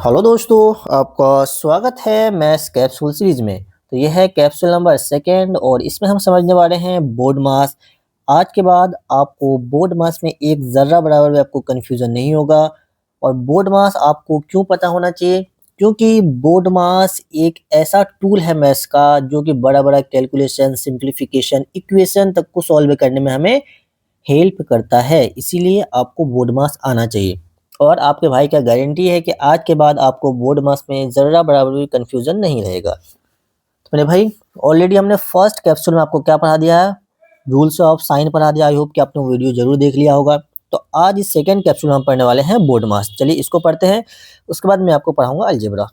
Hello दोस्तों, आपका स्वागत है मैथ्स कैप्सूल सीरीज में। तो ये है कैप्सूल नंबर सेकंड और इसमें हम समझने वाले हैं बोर्ड मास। आज के बाद आपको बोर्ड मास में एक ज़र्रा बराबर भी आपको कन्फ्यूज़न नहीं होगा। और बोर्ड मास आपको क्यों पता होना चाहिए? क्योंकि बोर्ड मास एक ऐसा टूल है मैथ्स का जो कि बड़ा-बड़ा कैलकुलेशन, सिम्प्लिफिकेशन, इक्वेशन तक को सॉल्व करने में हमें हेल्प करता है। इसीलिए आपको बोर्ड मास आना चाहिए। और आपके भाई का गारंटी है कि आज के बाद आपको बोर्ड मास में ज़र्रा बराबर भी कन्फ्यूज़न नहीं रहेगा। तो मेरे भाई, ऑलरेडी हमने फर्स्ट कैप्सूल में आपको क्या पढ़ा दिया है? रूल्स ऑफ साइन पढ़ा दिया। आई होप कि आपने वो वीडियो ज़रूर देख लिया होगा। तो आज इस सेकंड कैप्सूल में हम पढ़ने वाले हैं बोर्ड मास। चलिए इसको पढ़ते हैं, उसके बाद मैं आपको पढ़ाऊँगा अलजेब्रा।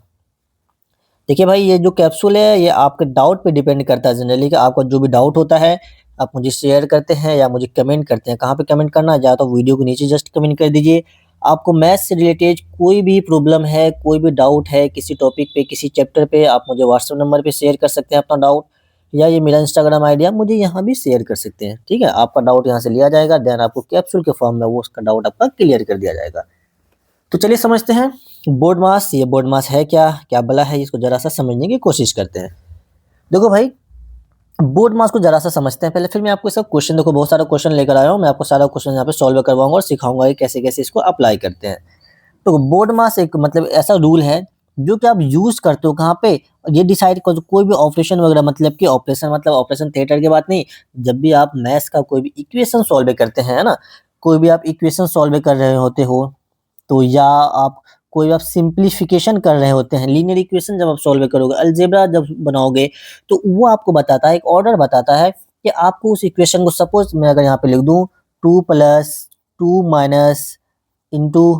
देखिए भाई, ये जो कैप्सूल है ये आपके डाउट पे डिपेंड करता है जनरली कि आपका जो भी डाउट होता है आप मुझे शेयर करते हैं या मुझे कमेंट करते हैं। कहाँ पे कमेंट करना है? या तो वीडियो के नीचे जस्ट कमेंट कर दीजिए। आपको मैथ्स से रिलेटेड कोई भी प्रॉब्लम है, कोई भी डाउट है किसी टॉपिक पे, किसी चैप्टर पे, आप मुझे व्हाट्सएप नंबर पे शेयर कर सकते हैं अपना डाउट, या ये मेरा इंस्टाग्राम आईडी है, मुझे यहाँ भी शेयर कर सकते हैं। ठीक है? आपका डाउट यहाँ से लिया जाएगा, देन आपको कैप्सूल के फॉर्म में वो उसका डाउट आपका क्लियर कर दिया जाएगा। तो चलिए समझते हैं बोर्ड मास। ये बोर्ड मास है क्या, क्या भला है, इसको ज़रा सा समझने की कोशिश करते हैं। देखो भाई, बोर्ड मास को ज़रा सा समझते हैं पहले, फिर मैं आपको इसका क्वेश्चन, देखो बहुत सारा क्वेश्चन लेकर आया हूँ, मैं आपको सारा क्वेश्चन यहाँ पे सॉल्व करवाऊंगा और सिखाऊंगा कि कैसे-कैसे इसको अप्लाई करते हैं। तो बोर्ड मास एक मतलब ऐसा रूल है जो कि आप यूज़ करते हो कहाँ पे, ये डिसाइड कर कोई भी ऑपरेशन वगैरह, मतलब कि ऑपरेशन मतलब ऑपरेशन थिएटर की बात नहीं, जब भी आप मैथ्स का कोई भी इक्वेशन सॉल्व करते हैं, है ना? कोई भी आप इक्वेशन सॉल्व कर रहे होते हो, तो या आप कोई आप सिंप्लीफिकेशन कर रहे होते हैं, लीनियर इक्वेशन जब आप सॉल्व करोगे, अलजेब्रा जब बनाओगे, तो वो आपको बताता है, एक ऑर्डर बताता है कि आपको उस इक्वेशन को, सपोज़ मैं अगर यहाँ पे लिख दूँ 2 प्लस 2 माइनस इंटू,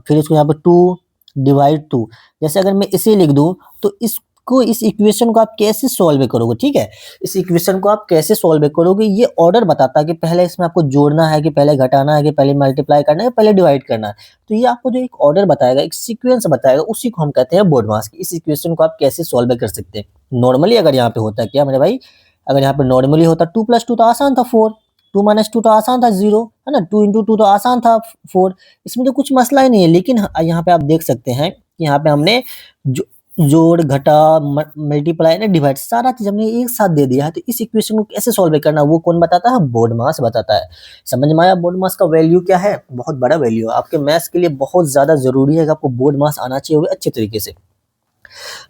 फिर इसको यहाँ पे 2 डिवाइड 2, जैसे अगर मैं इसे लिख दूँ, तो इसको, इस इक्वेशन को आप कैसे सॉल्व करोगे, ठीक है? इस इक्वेशन को आप कैसे सॉल्व करोगे, ये ऑर्डर बताता है कि पहले इसमें आपको जोड़ना है कि पहले घटाना है कि पहले मल्टीप्लाई करना है, पहले डिवाइड करना है। तो ये आपको जो एक ऑर्डर बताएगा, एक सीक्वेंस बताएगा, उसी को हम कहते हैं बोर्ड मास। इस इक्वेशन को आप कैसे सॉल्व कर सकते हैं। नॉर्मली अगर यहाँ पे होता क्या मेरे भाई, अगर यहाँ पे नॉर्मली होता 2 + 2 तो आसान था 4, 2 - 2 तो आसान था 0, है ना? 2 × 2 तो आसान था 4, इसमें तो कुछ मसला ही नहीं है। लेकिन यहाँ पे आप देख सकते हैं कि यहाँ पे हमने जो जोड़, घटा, मल्टीप्लाई ना डिवाइड, सारा चीज़ हमने एक साथ दे दिया है। तो इस इक्वेशन को कैसे सॉल्व करना है वो कौन बताता है? बोर्ड मास बताता है। समझ में आया बोर्ड मास का वैल्यू क्या है? बहुत बड़ा वैल्यू है। आपके मैथ्स के लिए बहुत ज़्यादा ज़रूरी है कि आपको बोर्ड मास आना चाहिए, वो भी अच्छे तरीके से।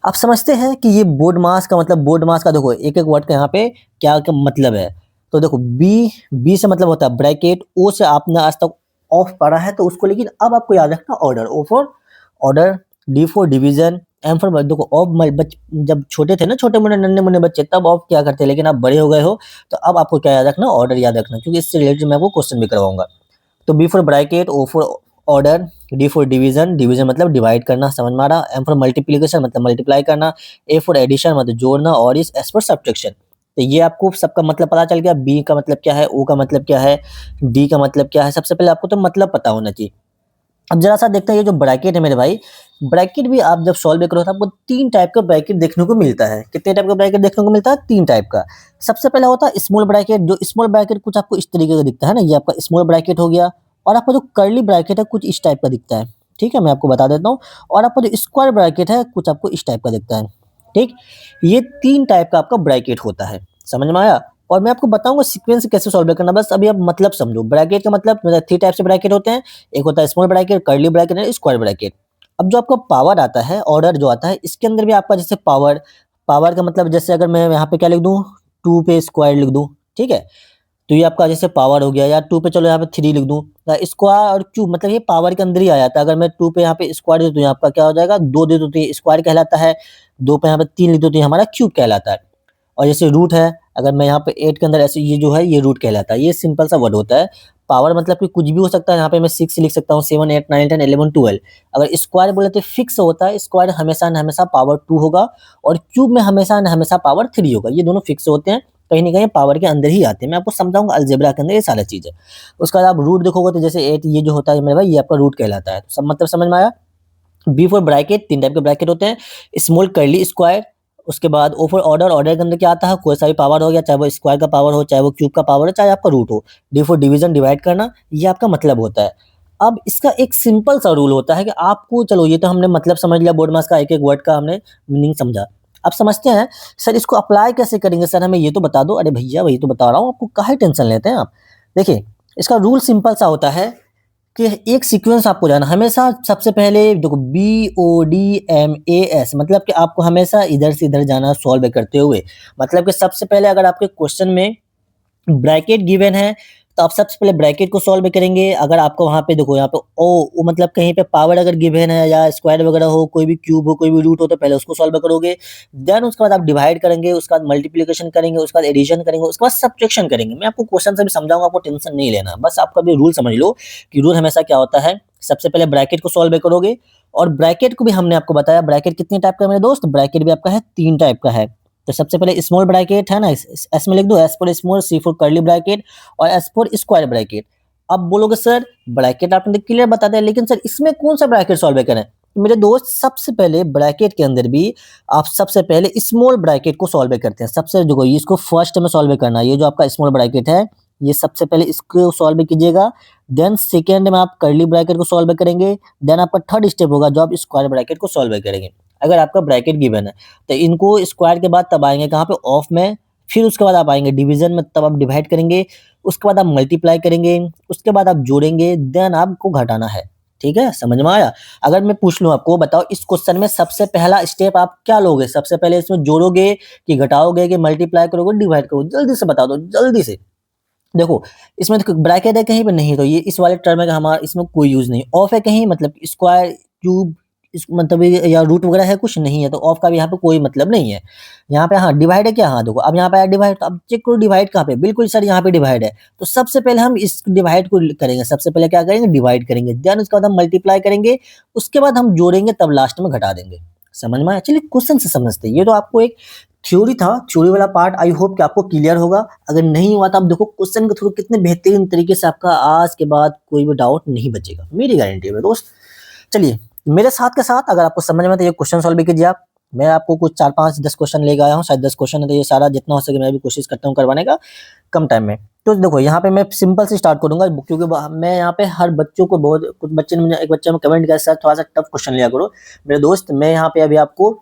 आप समझते हैं कि ये बोर्ड मास का मतलब, बोर्ड मास का देखो एक-एक वर्ड का यहाँ पे क्या-क्या मतलब है। तो देखो बी से मतलब होता है ब्रैकेट, ओ से आपने आज तक ऑफ पढ़ा है तो उसको, लेकिन अब आपको याद रखना order, O for order, D for division, M for, देखो ऑफ जब छोटे थे ना, छोटे-मोटे नन्हे-मुन्ने बच्चे, तब ऑफ किया करते, लेकिन आप बड़े हो गए हो तो अब आपको क्या याद रखना? ऑर्डर याद रखना, क्योंकि इससे रिलेटेड मैं आपको क्वेश्चन भी करवाऊँगा। तो B for bracket, O for order, D for division, division मतलब डिवाइड करना, समझ में आ रहा? एम फॉर मल्टीप्लिकेशन मतलब मल्टीप्लाई करना, ए फॉर एडिशन मतलब जोड़ना, और इस एस फॉर सब्ट्रैक्शन। तो ये आपको सबका मतलब पता चल गया। बी का मतलब क्या है, ओ का मतलब क्या है, डी का मतलब क्या है। सबसे पहले आपको तो मतलब पता होना चाहिए। अब जरा सा देखते हैं, ये जो ब्रैकेट है मेरे भाई, ब्रैकेट भी आप जब सॉल्व करो तो आपको 3 टाइप का ब्रैकेट देखने को मिलता है। कितने टाइप का ब्रैकेट देखने को मिलता है? 3 टाइप का। सबसे पहला होता है स्मॉल ब्रैकेट, जो स्मॉल ब्रैकेट कुछ आपको इस तरीके का दिखता है ना, ये आपका स्मॉल ब्रैकेट हो गया। और आपका जो कर्ली ब्रैकेट है कुछ इस टाइप का दिखता है, ठीक है? मैं आपको बता देता हूँ। और आपका जो स्क्वायर ब्रैकेट है कुछ आपको इस टाइप का दिखता है, ठीक? ये 3 टाइप का आपका ब्रैकेट होता है, समझ में आया? और मैं आपको बताऊँगा सीक्वेंस कैसे सॉल्व करना, बस अभी आप मतलब समझो। ब्रैकेट का मतलब 3 टाइप से ब्रैकेट होते हैं। एक होता है small bracket, curly bracket and square bracket. अब जो आपका पावर आता है, ऑर्डर जो आता है, इसके अंदर भी आपका जैसे पावर, पावर का मतलब जैसे अगर मैं यहाँ पे क्या लिख दूँ, 2 पे स्क्वायर लिख दूँ, ठीक है? तो ये आपका जैसे पावर हो गया, या 2 पे चलो यहाँ पे 3 लिख दूँ, स्क्वायर और क्यूब मतलब ये पावर के अंदर ही आ जाता है। अगर मैं 2 पे यहाँ पे स्क्वायर दे दूँ, तो ये आपका क्या हो जाएगा, 2 दे दूँ तो ये स्क्वायर कहलाता है, 2 पे यहाँ पे 3 लिख दूँ तो ये हमारा क्यूब कहलाता है। और जैसे रूट है, अगर मैं यहाँ पे 8 के अंदर ऐसे, ये जो है ये रूट कहलाता है। ये सिंपल सा वर्ड होता है। पावर मतलब कि कुछ भी हो सकता है, यहाँ पे मैं 6 लिख सकता हूँ, 7, 8, 9, 10, 11, 12। अगर स्क्वायर बोले तो फिक्स होता है, स्क्वायर हमेशा न हमेशा पावर 2 होगा, और क्यूब में हमेशा न हमेशा पावर 3 होगा। ये दोनों फिक्स होते हैं, कहीं न कहीं पावर के अंदर ही आते हैं। मैं आपको समझाऊँगा अलजेब्रा के अंदर ये सारा चीज़ है। उसके बाद आप रूट देखोगे तो जैसे 8 ये जो होता है मेरे भाई, ये आपका रूट कहलाता है। सब मतलब समझ में आया? बी फॉर ब्रैकेट, 3 टाइप के ब्रैकेट होते हैं, स्मॉल कर्ली स्क्वायर। उसके बाद ओ फॉर ऑर्डर, ऑर्डर के अंदर क्या आता है, कोई सा भी पावर हो गया, चाहे वो स्क्वायर का पावर हो, चाहे वो क्यूब का पावर हो, चाहे आपका रूट हो। डी फॉर डिवीजन, डिवाइड करना, ये आपका मतलब होता है। अब इसका एक सिंपल सा रूल होता है कि आपको, चलो ये तो हमने मतलब समझ लिया, बोर्ड मास का एक-एक वर्ड का हमने मीनिंग समझा। अब समझते हैं सर इसको अप्लाई कैसे करेंगे सर, हमें ये तो बता दो। अरे भैया वही तो बता रहा हूँ आपको, काहे टेंशन लेते हैं आप। देखिए इसका रूल सिंपल सा होता है कि एक सीक्वेंस आपको जाना हमेशा, सबसे पहले देखो BODMAS मतलब कि आपको हमेशा इधर से इधर जाना सॉल्व करते हुए। मतलब कि सबसे पहले अगर आपके क्वेश्चन में ब्रैकेट गिवन है तो आप सबसे पहले ब्रैकेट को सॉल्व करेंगे। अगर आपको वहाँ पे देखो यहाँ पे ओ मतलब कहीं पे पावर अगर गिवन है या स्क्वायर वगैरह हो, कोई भी क्यूब हो, कोई भी रूट हो, तो पहले उसको सॉल्व करोगे। देन उसके बाद आप डिवाइड करेंगे, उसके बाद मल्टीप्लिकेशन करेंगे, उसके बाद एडिशन करेंगे, उसके बाद सब्ट्रैक्शन करेंगे। मैं आपको क्वेश्चन से भी समझाऊंगा, आपको टेंशन नहीं लेना। बस आपका भी रूल समझ लो कि रूल हमेशा क्या होता है, सबसे पहले ब्रैकेट को सॉल्व करोगे। और ब्रैकेट को भी हमने आपको बताया, ब्रैकेट कितने टाइप का है मेरे दोस्त, ब्रैकेट भी आपका है 3 टाइप का है। तो सबसे पहले स्मॉल ब्रैकेट है ना, एस में लिख दो, S for small, C for curly bracket और एस फॉर स्क्वायर ब्रैकेट। अब बोलोगे सर ब्रैकेट आपने क्लियर बता दिया, लेकिन सर इसमें कौन सा ब्रैकेट सॉल्व करें। तो मेरे दोस्त सबसे पहले ब्रैकेट के अंदर भी आप सबसे पहले स्मॉल ब्रैकेट को सॉल्व करते हैं। सबसे देखो इसको फर्स्ट में सॉल्व करना है, ये जो आपका स्मॉल ब्रैकेट है ये सबसे पहले इसको सॉल्व कीजिएगा। देन सेकेंड में आप कर्ली ब्रैकेट को सॉल्व करेंगे। देन आपका थर्ड स्टेप होगा जो आप स्क्वायर ब्रैकेट को सॉल्व करेंगे। अगर आपका ब्रैकेट गिवन है तो इनको स्क्वायर के बाद तब आएंगे कहाँ पे, ऑफ में। फिर उसके बाद आप आएंगे डिवीजन में, तब आप डिवाइड करेंगे। उसके बाद आप मल्टीप्लाई करेंगे, उसके बाद आप जोड़ेंगे, देन आपको घटाना है। ठीक है, समझ में आया। अगर मैं पूछ लूं आपको, बताओ इस क्वेश्चन में सबसे पहला स्टेप आप क्या लोगे, सबसे पहले इसमें जोड़ोगे कि घटाओगे कि मल्टीप्लाई करोगे डिवाइड करोगे, जल्दी से बता दो जल्दी से। देखो इसमें तो ब्रैकेट है कहीं पे नहीं, तो ये इस वाले टर्म है हमारा, इसमें कोई यूज नहीं। ऑफ है कहीं, मतलब स्क्वायर क्यूब इस मतलब या रूट वगैरह है कुछ नहीं है, तो ऑफ का भी यहाँ पे कोई मतलब नहीं है। यहाँ पे हाँ डिवाइड है क्या, हाँ देखो अब यहाँ पे डिवाइड, तो अब चेक करो डिवाइड कहाँ पे, बिल्कुल सर यहाँ पे डिवाइड है। तो सबसे पहले हम इस डिवाइड को करेंगे, सबसे पहले क्या करेंगे, डिवाइड करेंगे। देन उसके बाद हम मल्टीप्लाई करेंगे, उसके बाद हम जोड़ेंगे, तब लास्ट में घटा देंगे। समझ में आया। चलिए क्वेश्चन से समझते हैं। ये तो आपको एक थ्योरी था, थ्योरी वाला पार्ट आई होप कि आपको क्लियर होगा। अगर नहीं हुआ तो आप देखो क्वेश्चन के थ्रू कितने बेहतरीन तरीके से आपका आज के बाद कोई भी डाउट नहीं बचेगा, मेरी गारंटी है मेरे दोस्त। चलिए मेरे साथ के साथ अगर आपको समझ में तो ये क्वेश्चन सॉल्व भी कीजिए आप। मैं आपको कुछ 4 5 10 क्वेश्चन लेके आया हूँ, शायद 10 क्वेश्चन है, तो ये सारा जितना हो सके मैं भी कोशिश करता हूँ करवाने का कम टाइम में। तो देखो यहाँ पे मैं सिंपल से स्टार्ट करूंगा, क्योंकि मैं यहाँ पे हर बच्चों को, बहुत कुछ बच्चे ने मुझे, एक बच्चे ने कमेंट किया सर थोड़ा सा टफ क्वेश्चन लिया करो। मेरे दोस्त मैं यहाँ पे अभी आपको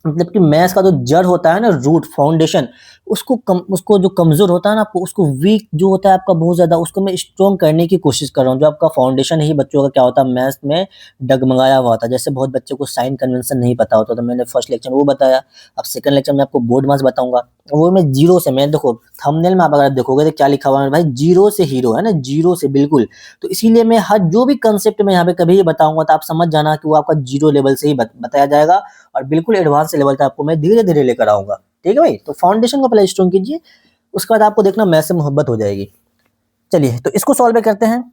मतलब कि मैथ्स का जो जड़ होता है ना, रूट फाउंडेशन, उसको जो कमजोर होता है ना, आपको उसको वीक जो होता है आपका बहुत ज्यादा, उसको मैं स्ट्रॉन्ग करने की कोशिश कर रहा हूँ। जो आपका फाउंडेशन ही बच्चों का क्या होता है मैथ्स में डगमगाया हुआ होता है। जैसे बहुत बच्चों को साइन कन्वेंशन नहीं पता होता, तो मैंने फर्स्ट लेक्चर में वो बताया। अब सेकंड लेक्चर में आपको बोर्ड मास बताऊंगा, वो मैं जीरो से, मैं देखो थंबनेल में आप अगर देखोगे तो क्या लिखा हुआ है भाई, जीरो से हीरो, है ना, जीरो से बिल्कुल। तो इसीलिए मैं हर जो भी कंसेप्ट में यहाँ पे कभी बताऊंगा तो आप समझ जाना कि वो आपका जीरो लेवल से ही बताया जाएगा, और बिल्कुल एडवांस लेवल तक आपको मैं धीरे धीरे लेकर आऊंगा। ठीक है भाई, तो फाउंडेशन को पहले स्ट्रॉन्ग कीजिए, उसके बाद आपको देखना मैथ से मोहब्बत हो जाएगी। चलिए तो इसको सॉल्व करते हैं।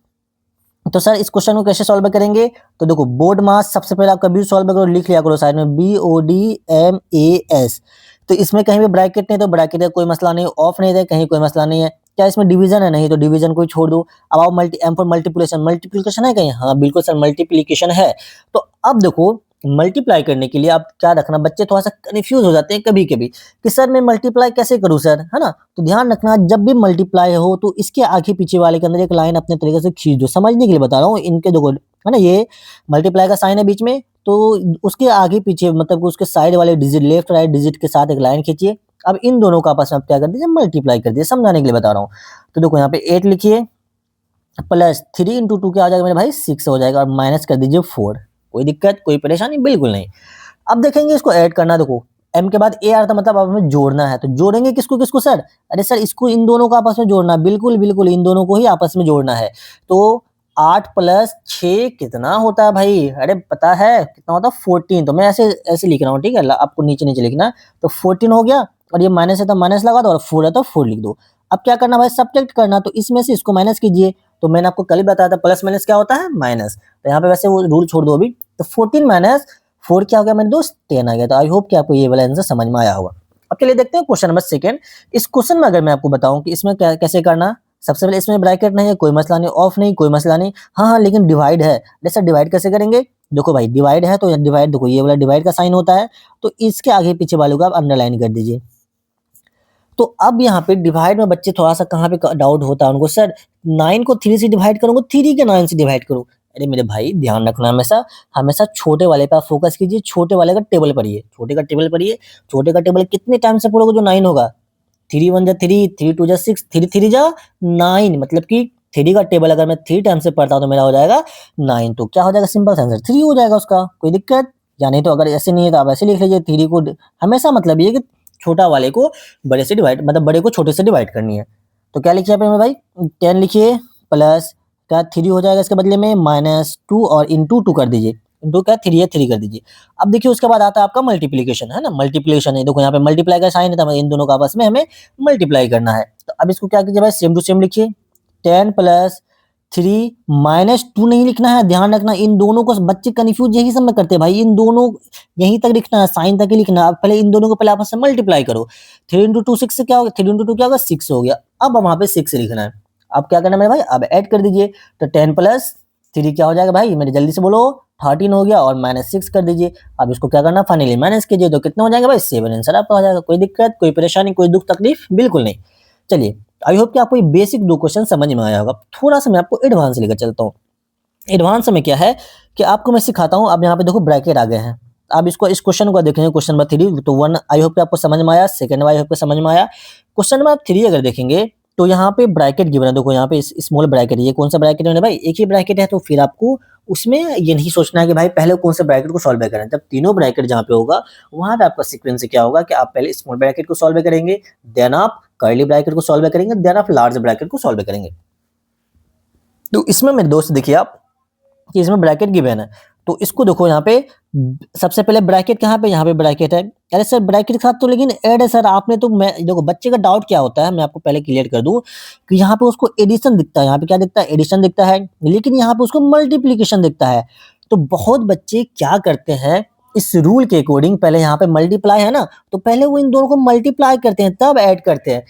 तो सर इस क्वेश्चन को कैसे सॉल्व करेंगे, तो देखो बोर्ड मास सबसे पहले आप कभी सॉल्व करो, लिख लिया करो साइड में BODMAS। तो इसमें कहीं भी ब्रैकेट नहीं, तो ब्रैकेट है कोई मसला नहीं, ऑफ नहीं है कहीं कोई मसला नहीं है। क्या इसमें डिवीजन है, नहीं, तो डिवीजन को छोड़ दो। अब आओ एम फॉर मल्टीप्लिकेशन, मल्टीप्लिकेशन है कहीं, हाँ बिल्कुल सर मल्टीप्लिकेशन है। तो अब देखो मल्टीप्लाई करने के लिए आप क्या रखना, बच्चे थोड़ा सा कंफ्यूज हो जाते हैं कभी कभी कि सर मैं मल्टीप्लाई कैसे करूं सर, है ना। तो ध्यान रखना जब भी मल्टीप्लाई हो तो इसके आगे पीछे वाले के अंदर एक लाइन अपने तरीके से खींच दो, समझने के लिए बता रहा हूँ। इनके देखो है ना, ये मल्टीप्लाई का साइन है बीच में, तो उसके आगे पीछे मतलब उसके साइड वाले डिजिट, लेफ्ट राइट डिजिट के साथ एक लाइन खींचिए। अब इन दोनों का आपस में आप क्या कर दीजिए, मल्टीप्लाई कर दीजिए, समझाने के लिए बता रहा हूँ। तो देखो यहाँ पे 8 लिखिए, प्लस 3 इंटू 2 क्या आ जाएगा मेरे भाई, 6 हो जाएगा, और माइनस कर दीजिए 4। कोई दिक्कत कोई परेशानी बिल्कुल नहीं। अब देखेंगे इसको ऐड करना, देखो m के बाद a आ रहा था, मतलब अब हमें जोड़ना है। तो जोड़ेंगे किसको किसको सर, अरे सर इसको इन दोनों को आपस में जोड़ना, बिल्कुल बिल्कुल इन दोनों को ही आपस में जोड़ना है। तो 8 प्लस 6 कितना होता है भाई, अरे पता है कितना होता है 14। तो मैं ऐसे ऐसे लिख रहा हूँ, ठीक है, आपको नीचे नीचे लिखना। तो 14 हो गया, और ये माइनस है तो माइनस लगा दो, और 4 है तो 4 लिख दो। अब क्या करना भाई, सब्ट्रैक्ट करना, तो इसमें से इसको माइनस कीजिए। तो मैंने आपको कल ही बताया था प्लस माइनस क्या होता है, माइनस। तो यहाँ पे वैसे वो रूल छोड़ दो अभी। तो 14 माइनस 4 क्या हो गया मेरे दोस्त, 10 आ गया। तो आई होप कि आपको ये वाला आंसर समझ में आया होगा। अब चलिए देखते हैं क्वेश्चन नंबर सेकंड। इस क्वेश्चन में अगर मैं आपको बताऊं कि इसमें कैसे करना, सबसे पहले इसमें ब्रैकेट नहीं है कोई मसला नहीं, ऑफ नहीं कोई मसला नहीं, हाँ हाँ लेकिन डिवाइड है। जैसे डिवाइड कैसे करेंगे, देखो भाई डिवाइड है तो डिवाइड, देखो ये वाला डिवाइड का साइन होता है, तो इसके आगे पीछे वालों को आप अंडरलाइन कर दीजिए। तो अब यहाँ पे डिवाइड में बच्चे थोड़ा सा कहाँ पे डाउट होता है उनको, सर 9 को 3 से डिवाइड करूंगा, 3 के 9 से डिवाइड करूँ। अरे मेरे भाई ध्यान रखना, हमेशा हमेशा छोटे वाले पे आप फोकस कीजिए, छोटे वाले का टेबल पढ़िए, छोटे का टेबल पढ़िए। छोटे का टेबल कितने टाइम से पढ़ोगे जो 9 होगा? 3 1 जा 3, 3 2 जा 6, 3 3 जा 9, मतलब कि 3 का टेबल अगर मैं 3 टाइम से पढ़ता हूँ तो मेरा हो जाएगा 9। तो क्या हो जाएगा? सिंपल सा आंसर 3 हो जाएगा उसका, कोई दिक्कत? या नहीं तो अगर ऐसे नहीं है तो आप ऐसे लिख लीजिए 3 को हमेशा मतलब ये कि छोटा वाले को बड़े से डिवाइड, मतलब बड़े को छोटे से डिवाइड करनी है। तो क्या लिखिए यहाँ पे भाई 10 लिखिए प्लस क्या 3 हो जाएगा इसके बदले में -2 और इंटू 2 कर दीजिए, इंटू क्या 3 है 3 कर दीजिए। अब देखिए उसके बाद आता है आपका मल्टीप्लिकेशन, है ना, मल्टीप्लिकेशन है, देखो यहाँ पे मल्टीप्लाई का साइन है तो इन दोनों का आपस में हमें मल्टीप्लाई करना है। तो अब इसको क्या कीजिए भाई सेम टू सेम लिखिए 10 प्लस 3 -2 नहीं लिखना है, ध्यान रखना इन दोनों को बच्चे कंफ्यूज यही सब में करते हैं भाई, इन दोनों यहीं तक लिखना है, साइन तक ही लिखना है। अब पहले इन दोनों को पहले आपस में मल्टीप्लाई करो, 3 इंटू 2 6 से क्या होगा, 3 इंटू 2 क्या होगा 6 हो गया। अब वहां पे 6 लिखना है। अब क्या करना है मेरे भाई, अब ऐड कर दीजिए, तो 10 प्लस 3 क्या हो जाएगा भाई, मेरे जल्दी से बोलो 13 हो गया और -6 कर दीजिए। अब इसको क्या करना फाइनली माइनस कीजिए, तो कितना हो जाएगा भाई 7 आंसर आपका हो जाएगा। कोई दिक्कत, कोई परेशानी, कोई दुख तकलीफ बिल्कुल नहीं। चलिए आई होप कि आपको ये बेसिक 2 क्वेश्चन समझ में आया होगा। थोड़ा सा मैं आपको एडवांस लेकर चलता हूँ। एडवांस में क्या है कि आपको मैं सिखाता हूँ। अब यहाँ पे देखो ब्रैकेट आ गए हैं, अब इसको इस क्वेश्चन को देखेंगे, क्वेश्चन नंबर 3 तो 1 आई होप कि आपको समझ में आया, सेकंड आई होप कि समझ में आया। क्वेश्चन नंबर 3 अगर देखेंगे तो यहाँ पे ब्रैकेट गिवन है, देखो यहाँ पे स्मॉल ब्रैकेट, ये कौन सा ब्रैकेट है भाई, एक ही ब्रैकेट है। तो फिर आपको उसमें ये नहीं सोचना है कि भाई पहले कौन से ब्रैकेट को सॉल्व करें, जब तीनों ब्रैकेट जहाँ पे होगा वहां पे आपका सीक्वेंस क्या होगा कि आप पहले स्मॉल ब्रैकेट को सॉल्व करेंगे, देन आप कर्ली ब्रैकेट को सॉल्व करेंगे, देन आप लार्ज ब्रैकेट को सॉल्व करेंगे। तो इसमें मेरे दोस्त देखिए आप कि इसमें ब्रैकेट गिवन है, तो इसको देखो यहाँ पे सबसे पहले ब्रैकेट कहाँ पे, यहाँ पे ब्रैकेट है। अरे सर ब्रैकेट के साथ तो लेकिन ऐड है सर, आपने तो मैं देखो बच्चे का डाउट क्या होता है, मैं आपको पहले क्लियर कर दूं कि यहाँ पे उसको एडिशन दिखता है, यहाँ पे क्या दिखता है एडिशन दिखता है, लेकिन यहाँ पे उसको मल्टीप्लीकेशन दिखता है। तो बहुत बच्चे क्या करते हैं इस रूल के अकॉर्डिंग, पहले यहाँ पे मल्टीप्लाई है ना, तो पहले वो इन दोनों को मल्टीप्लाई करते हैं तब ऐड करते हैं।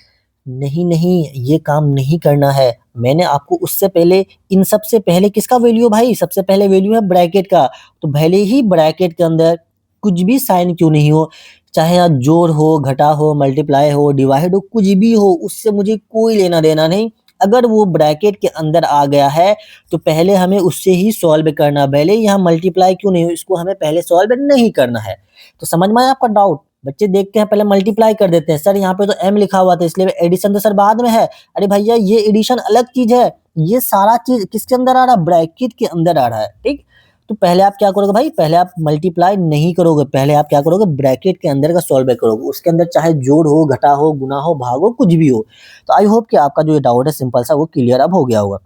नहीं नहीं, ये काम नहीं करना है। मैंने आपको उससे पहले इन सबसे पहले किसका वैल्यू है भाई, सबसे पहले वैल्यू है ब्रैकेट का। तो भले ही ब्रैकेट के अंदर कुछ भी साइन क्यों नहीं हो, चाहे आप जोड़ हो, घटा हो, मल्टीप्लाई हो, डिवाइड हो, कुछ भी हो, उससे मुझे कोई लेना देना नहीं। अगर वो ब्रैकेट के अंदर आ गया है तो पहले हमें उससे ही सॉल्व करना, भले ही यहाँ मल्टीप्लाई क्यों नहीं हो, इसको हमें पहले सॉल्व नहीं करना है। तो समझ में आया आपका डाउट? बच्चे देखते हैं पहले मल्टीप्लाई कर देते हैं, सर यहाँ पे तो m लिखा हुआ था इसलिए एडिशन तो सर बाद में है। अरे भैया ये एडिशन अलग चीज है, ये सारा चीज किसके अंदर आ रहा है, ब्रैकेट के अंदर आ रहा है, ठीक। तो पहले आप क्या करोगे भाई, पहले आप मल्टीप्लाई नहीं करोगे, पहले आप क्या करोगे ब्रैकेट के अंदर का सॉल्व करोगे, उसके अंदर चाहे जोड़ हो, घटा हो, गुना हो, भाग हो, कुछ भी हो। तो आई होप कि आपका जो ये डाउट है सिंपल सा वो क्लियर अब हो गया होगा।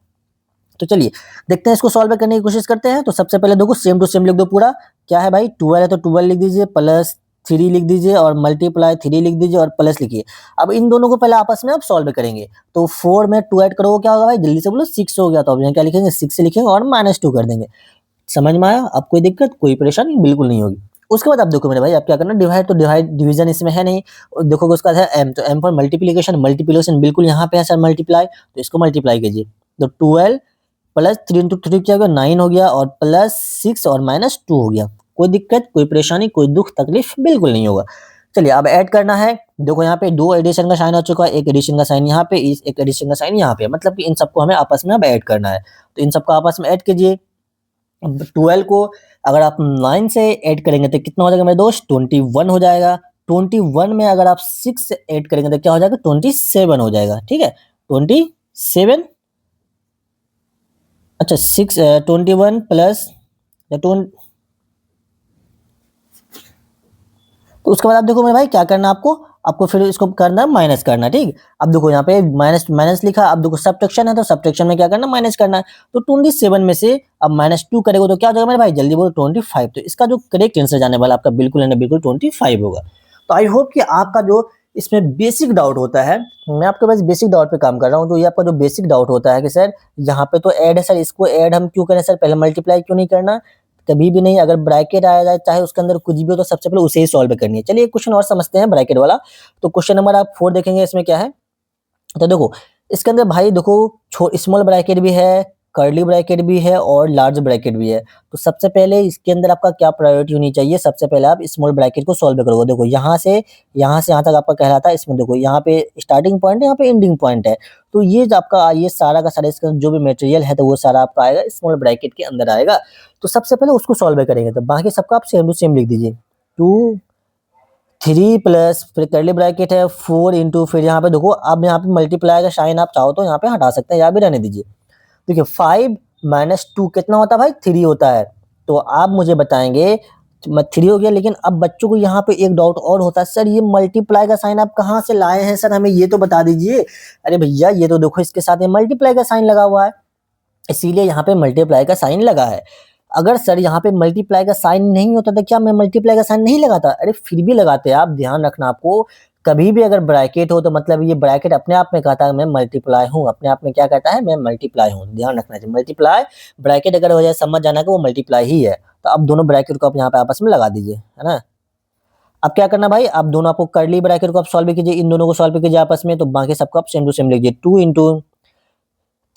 तो चलिए देखते हैं इसको सॉल्व करने की कोशिश करते हैं। तो सबसे पहले देखो सेम टू सेम लिख दो पूरा, क्या है भाई 12 है तो 12 लिख दीजिए, प्लस 3 लिख दीजिए और मल्टीप्लाई 3 लिख दीजिए और प्लस लिखिए। अब इन दोनों को पहले आपस में आप सॉल्व करेंगे, तो 4 में 2 ऐड करोगे क्या होगा भाई, जल्दी से बोलो 6 हो गया। तो अब यहाँ क्या लिखेंगे 6 से लिखेंगे और -2 कर देंगे। समझ में आया? अब कोई दिक्कत, कोई परेशानी बिल्कुल नहीं होगी। उसके बाद आप देखो मेरे भाई, आप क्या करना, डिवाइड तो डिवाइड डिवीजन इसमें है नहीं, देखोगे उसका है m, तो m पर मल्टीप्लिकेशन, मल्टीप्लिकेशन बिल्कुल यहाँ पे है सर मल्टीप्लाई, तो इसको मल्टीप्लाई कीजिए। तो 12 प्लस 3 इंटू 3 क्या होगा 9 हो गया और प्लस 6 और -2 हो गया। कोई दिक्कत, कोई परेशानी, कोई दुख तकलीफ बिल्कुल नहीं होगा। चलिए अब ऐड करना है, देखो यहाँ पे 2 एडिशन का साइन आ चुका है, एक एडिशन का साइन यहाँ पे, एक एडिशन का साइन यहाँ पे, मतलब कि इन सबको हमें आपस में अब ऐड करना है। तो इन सबको आपस में ऐड कीजिए। 12 को अगर आप 9 से ऐड करेंगे तो कितना हो जाएगा मेरे दोस्त, 21 हो जाएगा। 21 में अगर आप 6 से ऐड करेंगे तो क्या हो जाएगा, 27 हो जाएगा, ठीक है 27। अच्छा 21 प्लस तो उसके बाद आप देखो मेरे भाई क्या करना है आपको, आपको फिर इसको करना है माइनस करना है, ठीक। अब देखो यहाँ पे माइनस माइनस लिखा, अब देखो सब्ट्रैक्शन है तो सब्ट्रैक्शन में क्या करना है माइनस करना है। तो 27 में से अब -2 करेगा तो क्या हो जाएगा मेरे भाई, जल्दी बोलो 25। तो इसका जो करेक्ट आंसर जाने वाला आपका बिल्कुल है बिल्कुल 25 होगा। तो आई होप कि आपका जो इसमें बेसिक डाउट होता है, मैं आपके पास बेसिक डाउट पे काम कर रहा हूँ, तो ये आपका जो बेसिक डाउट होता है कि सर यहाँ पे तो ऐड है सर, इसको ऐड हम क्यों करें सर, पहले मल्टीप्लाई क्यों नहीं करना, कभी भी नहीं। अगर ब्रैकेट आया जाए चाहे उसके अंदर कुछ भी हो तो सबसे पहले उसे ही सॉल्व करनी है। चलिए क्वेश्चन और समझते हैं ब्रैकेट वाला। तो क्वेश्चन नंबर आप 4 देखेंगे, इसमें क्या है, तो देखो इसके अंदर भाई देखो स्मॉल ब्रैकेट भी है, कर्ली ब्रैकेट भी है और लार्ज ब्रैकेट भी है। तो सबसे पहले इसके अंदर आपका क्या प्रायोरिटी होनी चाहिए, सबसे पहले आप स्मॉल ब्रैकेट को सॉल्व करोगे। देखो यहाँ से यहाँ तक आपका कहलाता है, इसमें देखो यहाँ पे स्टार्टिंग पॉइंट है, यहाँ पे एंडिंग पॉइंट है। तो ये जो आपका ये सारा का सारा इसका जो भी मटेरियल है तो वो सारा आपका आएगा स्मॉल ब्रैकेट के अंदर आएगा। तो सबसे पहले उसको सॉल्व करेंगे, तो बाकी सबका आप सेम टू सेम लिख दीजिए। 2 3 प्लस फिर कर्ली ब्रैकेट है 4 इंटू, फिर यहाँ पे देखो अब यहाँ पे मल्टीप्लाई का साइन आप चाहो तो यहाँ पे हटा सकते हैं, यहाँ भी रहने दीजिए। देखिए 5 माइनस 2 कितना होता है भाई, 3 होता है। तो आप मुझे बताएंगे 3 हो गया, लेकिन अब बच्चों को यहाँ पे एक डाउट और होता है, सर ये मल्टीप्लाई का साइन आप कहाँ से लाए हैं सर, हमें ये तो बता दीजिए। अरे भैया ये तो देखो इसके साथ ये मल्टीप्लाई का साइन लगा हुआ है, इसीलिए यहाँ पे मल्टीप्लाई का साइन लगा है। अगर सर यहाँ पे मल्टीप्लाई का साइन नहीं होता तो क्या मैं मल्टीप्लाई का साइन नहीं लगाता, अरे फिर भी लगाते आप। ध्यान रखना आपको, कभी भी अगर ब्रैकेट हो तो मतलब ये ब्रैकेट अपने आप में कहता है मैं मल्टीप्लाई हूँ, अपने आप में क्या कहता है, मैं मल्टीप्लाई हूँ। ध्यान रखना चाहिए, मल्टीप्लाई ब्रैकेट अगर हो जाए समझ जाना कि वो मल्टीप्लाई ही है। तो अब दोनों ब्रैकेट को आप यहाँ पे आपस में लगा दीजिए, है ना। अब क्या करना भाई, अब दोनों आपको कर्ली ब्रैकेट को आप सॉल्व कीजिए, इन दोनों को सॉल्व कीजिए आपस में, तो बाकी सबको आप सेम टू सेम लिख दीजिए। 2 इंटू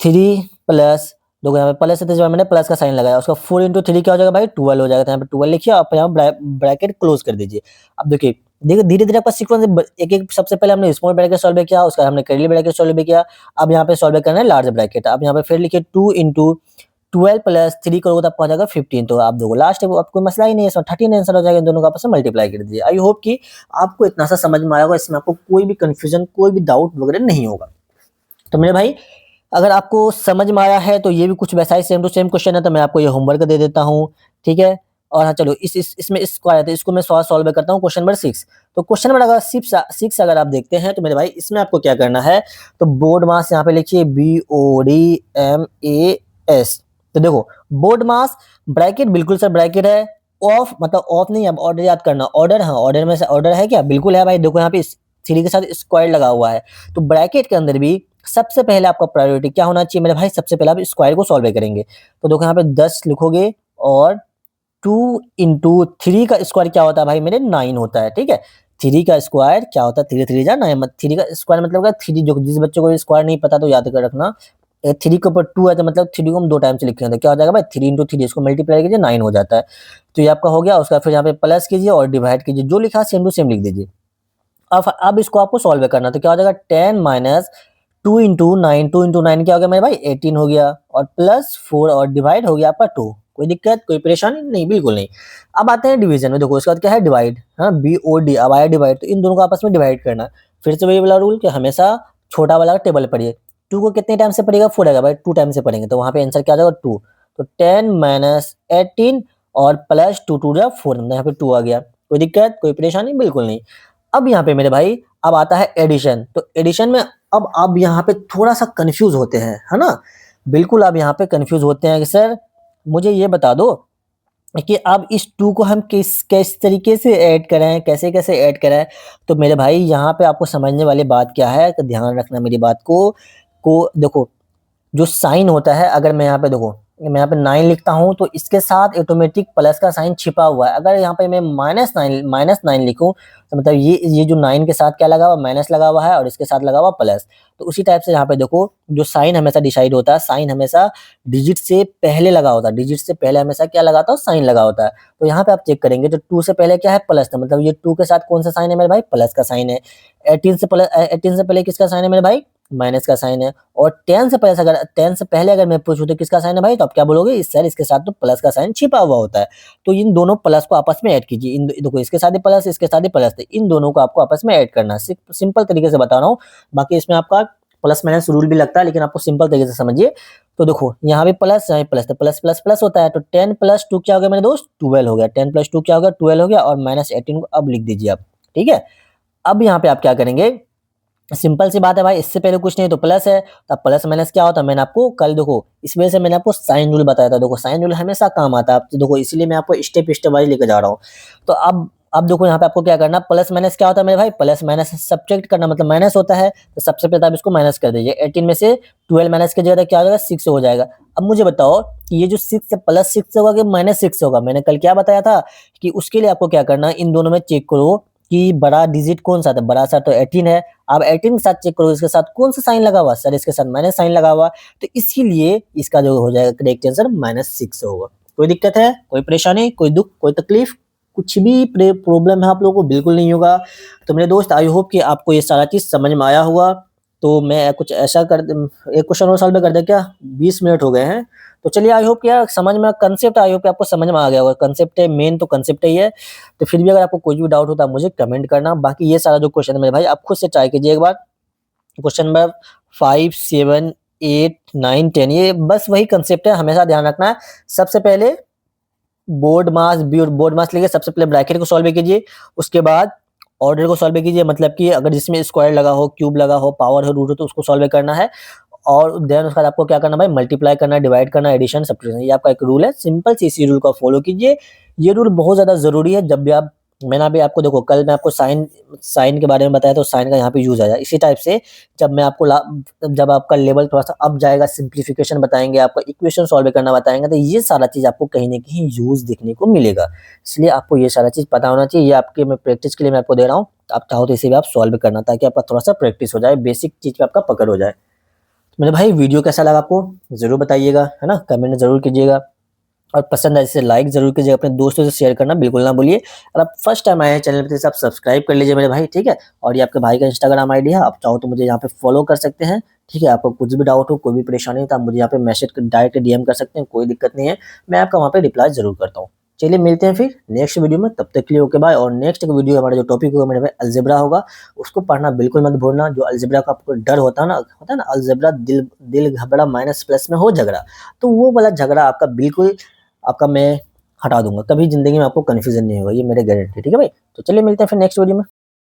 3 प्लस, देखो यहाँ पे प्लस है तो जब मैंने प्लस का साइन लगाया, उसका 4 इंटू 3 क्या हो जाएगा भाई, 12 हो जाएगा। तो यहाँ पे 12 लिखिए, आप यहाँ ब्रैकेट क्लोज कर दीजिए। अब देखिए धीरे धीरे आपका सीक्वेंस एक एक, सबसे पहले हमने स्मॉल ब्रैकेट सॉल्व किया, उसका हमने कर्ली ब्रैकेट सॉल्व किया। अब यहाँ पे सॉल्व करना है लार्ज ब्रैकेट। अब यहाँ पे फिर लिखिए 2 इंटू 12 प्लस 3 करोगे तो आपको आ जाएगा 15। तो आप देखो लास्ट अब कोई मसला ही नहीं है, इसमें 13 आंसर हो जाएगा, इन दोनों का आपस में मल्टीप्लाई कर दीजिए। आई होप कि आपको इतना सा समझ में आया होगा, इसमें आपको कोई भी कंफ्यूजन कोई भी डाउट वगैरह नहीं होगा। तो मेरे भाई अगर आपको समझ में आया है तो ये भी कुछ वैसा ही सेम टू सेम क्वेश्चन है, तो मैं आपको ये होमवर्क दे देता हूँ, ठीक है। और हाँ चलो इसमें स्क्वायर है तो इसको मैं सॉल्व करता हूँ, क्वेश्चन नंबर 6। तो क्वेश्चन नंबर अगर 6 अगर आप देखते हैं तो मेरे भाई इसमें आपको क्या करना है, तो बोर्ड मास यहाँ पे लिखिए BODMAS। तो देखो बोर्ड मास ब्रैकेट, बिल्कुल सर ब्रैकेट है, ऑफ मतलब ऑफ नहीं, अब ऑर्डर याद करना, ऑर्डर, हाँ ऑर्डर में से ऑर्डर है क्या, बिल्कुल है भाई। देखो यहाँ पे 3 के साथ स्क्वायर लगा हुआ है, तो ब्रैकेट के अंदर भी सबसे पहले आपका प्रायोरिटी क्या होना चाहिए मेरे भाई, सबसे पहले आप स्क्वायर को सॉल्व करेंगे। तो देखो यहाँ पे 10 लिखोगे और 2 इंटू 3 का स्क्वायर क्या होता है भाई मेरे, 9 होता है, ठीक है। 3 का स्क्वायर क्या होता है, 3 3 जा 9, 3 का स्क्वायर मतलब 3, जो जिस बच्चे को स्क्वायर नहीं पता तो याद कर रखना, 3 के ऊपर 2 है तो मतलब 3 को हम 2 टाइम से लिखेंगे, तो क्या हो जाएगा भाई 3 इंटू 3, इसको मल्टीप्लाई कीजिए 9 हो जाता है। तो ये आपका हो गया, उसका फिर यहाँ पे प्लस कीजिए और डिवाइड कीजिए, जो लिखा सेम टू सेम लिख दीजिए। अब इसको आपको सॉल्व करना, तो क्या हो जाएगा 10 माइनस 2 इंटू 9, 2 इंटू 9 क्या हो गया मेरे भाई 18 हो गया, और प्लस 4 और डिवाइड हो गया आपका 2। कोई दिक्कत कोई परेशानी नहीं, बिल्कुल नहीं। अब आते हैं डिवीजन में, देखो इसके बाद क्या है डिवाइड, हाँ BOD, अब आया डिवाइड, तो इन दोनों को आपस में डिवाइड करना। फिर से वही वाला रूल कि हमेशा छोटा वाला टेबल पढ़िए। 2 को कितने टाइम से पढ़ेगा, 4 आएगा भाई, 2 टाइम से पढ़ेंगे, तो वहां पे आंसर क्या आ जाएगा 2। तो 10 माइनस 18 और प्लस 2 2 जा 4, यहाँ पे 2 आ गया। कोई दिक्कत कोई परेशानी बिल्कुल नहीं। अब यहाँ पे मेरे भाई अब आता है एडिशन, तो एडिशन में अब आप यहाँ पे थोड़ा सा कंफ्यूज होते हैं, है ना, बिल्कुल आप यहाँ पे कंफ्यूज होते हैं कि सर मुझे ये बता दो कि अब इस 2 को हम किस तरीके से ऐड करें, कैसे कैसे ऐड करें। तो मेरे भाई यहाँ पे आपको समझने वाली बात क्या है, तो ध्यान रखना मेरी बात को देखो जो साइन होता है, अगर मैं यहाँ पे देखो मैं यहाँ पे 9 लिखता हूँ तो इसके साथ ऑटोमेटिक प्लस का साइन छिपा हुआ है। अगर यहाँ पे मैं -9 लिखूं तो मतलब ये जो 9 के साथ क्या लगा हुआ, माइनस लगा हुआ है, और इसके साथ लगा हुआ प्लस। तो उसी टाइप से यहाँ पे देखो जो साइन हमेशा डिसाइड होता है, साइन हमेशा डिजिट से पहले लगा होता है, डिजिट से पहले हमेशा क्या लगा होता है, साइन लगा होता है। तो यहाँ पे आप चेक करेंगे तो 2 से पहले क्या है, प्लस था, मतलब ये 2 के साथ कौन सा साइन है मेरे भाई, प्लस का साइन है। 18 से पहले किसका साइन है मेरे भाई, माइनस का साइन है। और 10 से पहले अगर मैं पूछूं तो किसका साइन है भाई, तो आप क्या बोलोगे, इस सर इसके साथ तो प्लस का साइन छिपा हुआ होता है। तो इन दोनों प्लस को आपस में ऐड कीजिए, देखो इसके साथ ही प्लस, इसके साथ ही प्लस, तो इन दोनों को आपको आपस में ऐड करना है। सिंपल तरीके से बता रहा हूँ, बाकी इसमें आपका प्लस माइनस रूल भी लगता है, लेकिन आपको सिंपल तरीके से समझिए। तो देखो यहाँ भी प्लस, यहाँ प्लस, तो प्लस प्लस प्लस होता है। तो 10 प्लस 2 क्या हो गया मेरे दोस्त, 12 हो गया। 10 प्लस 2 क्या हो गया, 12 हो गया, और -18 को अब लिख दीजिए आप, ठीक है। अब यहाँ पे आप क्या करेंगे, सिंपल सी बात है भाई, इससे पहले कुछ नहीं तो प्लस है, तो प्लस माइनस क्या होता है, मैंने आपको कल देखो इस वजह से मैंने आपको साइन रूल बताया था। देखो साइन रूल हमेशा काम आता है, आप देखो इसीलिए मैं आपको स्टेप वाइज लेके जा रहा हूँ। तो अब देखो यहाँ पे आपको क्या करना, प्लस माइनस क्या होता है मेरे भाई, प्लस माइनस सब्ट्रैक्ट करना, मतलब माइनस होता है, तो सबसे पहले आप इसको माइनस कर दीजिए। 18 में से 12 माइनस की जगह क्या हो जाएगा, 6 हो जाएगा। अब मुझे बताओ कि ये जो 6 से +6 होगा कि -6 होगा, मैंने कल क्या बताया था कि उसके लिए आपको क्या करना, इन दोनों में चेक करो कि बड़ा डिजिट कौन सा था, बड़ा सा तो 18 है। आप 18 के साथ चेक करो, इसके साथ कौन सा साइन लगा हुआ, सर इसके साथ माइनस साइन लगा हुआ, तो इसीलिए इसका जो हो जाएगा करेक्ट आंसर -6 होगा। कोई दिक्कत है, कोई परेशानी, कोई दुख, कोई तकलीफ, कुछ भी प्रॉब्लम है आप लोगों को, बिल्कुल नहीं होगा। तो मेरे दोस्त आई होप कि आपको ये सारा चीज समझ में आया होगा। तो मैं कुछ ऐसा कर एक क्वेश्चन और सॉल्व कर दे क्या, 20 मिनट हो गए हैं। तो चलिए आई होप क्या समझ में कंसेप्ट, आई होप कि आपको समझ में आ गया होगा। कंसेप्ट है मेन, तो कंसेप्ट ही है। तो फिर भी अगर आपको कोई भी डाउट हो तो आप मुझे कमेंट करना। बाकी ये सारा जो क्वेश्चन है मेरे भाई, आप खुद से ट्राई कीजिए एक बार। क्वेश्चन नंबर 5, 7, 8, 9, 10, ये बस वही कंसेप्ट है, हमेशा ध्यान रखना है। सबसे पहले बोर्ड मास लेके सबसे पहले ब्रैकेट को सॉल्व कीजिए, उसके बाद ऑर्डर को सॉल्व कीजिए, मतलब कि अगर जिसमें स्क्वायर लगा हो, क्यूब लगा हो, पावर हो, रूट हो, तो उसको सॉल्व करना है। और देन उसके बाद आपको क्या करना है भाई, मल्टीप्लाई करना है, डिवाइड करना है, एडिशन, सब्ट्रैक्शन, ये आपका एक रूल है। सिंपल सी इसी रूल को फॉलो कीजिए। ये रूल बहुत ज्यादा जरूरी है। जब भी आप, मैंने अभी आपको देखो, कल मैं आपको साइन साइन के बारे में बताया, तो साइन का यहाँ पे यूज आया। इसी टाइप से जब मैं आपको जब आपका लेवल थोड़ा सा अप जाएगा, सिंप्लीफिकेशन बताएंगे, आपको इक्वेशन सॉल्व करना बताएंगे, तो ये सारा चीज आपको कहीं ना कहीं यूज देखने को मिलेगा। इसलिए आपको ये सारा चीज पता होना चाहिए। ये आपके मैं प्रैक्टिस के लिए मैं आपको दे रहा हूँ। आप चाहो तो इसे भी आप सॉल्व करना, ताकि आपका थोड़ा सा प्रैक्टिस हो जाए, बेसिक चीज पे आपका पकड़ हो जाए। मेरे भाई वीडियो कैसा लगा आपको जरूर बताइएगा, है ना, कमेंट जरूर कीजिएगा। और पसंद आए इसे लाइक जरूर कीजिएगा, अपने दोस्तों से शेयर करना बिल्कुल ना भूलिए। और आप फर्स्ट टाइम आए हैं चैनल पे, तो आप सब्सक्राइब कर लीजिए मेरे भाई, ठीक है। और ये आपके भाई का इंस्टाग्राम आईडी है, आप चाहो तो मुझे यहाँ पे फॉलो कर सकते हैं, ठीक है। आपको कुछ भी डाउट हो, कोई भी परेशानी हो, तो आप मुझे यहाँ पे मैसेज डायरेक्ट डीएम कर सकते हैं, कोई दिक्कत नहीं है। मैं आपका वहाँ पे रिप्लाई जरूर करता हूँ। चलिए मिलते हैं फिर नेक्स्ट वीडियो में, तब तक के लिए ओके बाय। और नेक्स्ट वीडियो हमारा जो टॉपिक होगा मेरे भाई, अलजेब्रा होगा। उसको पढ़ना बिल्कुल मत भूलना। जो अलजेब्रा का आपको डर होता है ना, अलजेब्रा दिल दिल घबरा माइनस प्लस में हो झगड़ा, तो वो वाला झगड़ा आपका बिल्कुल, आपका मैं हटा दूंगा। कभी जिंदगी में आपको कंफ्यूजन नहीं होगा, ये मेरे गारंटी, ठीक है भाई। तो चलिए मिलते हैं फिर नेक्स्ट वीडियो में।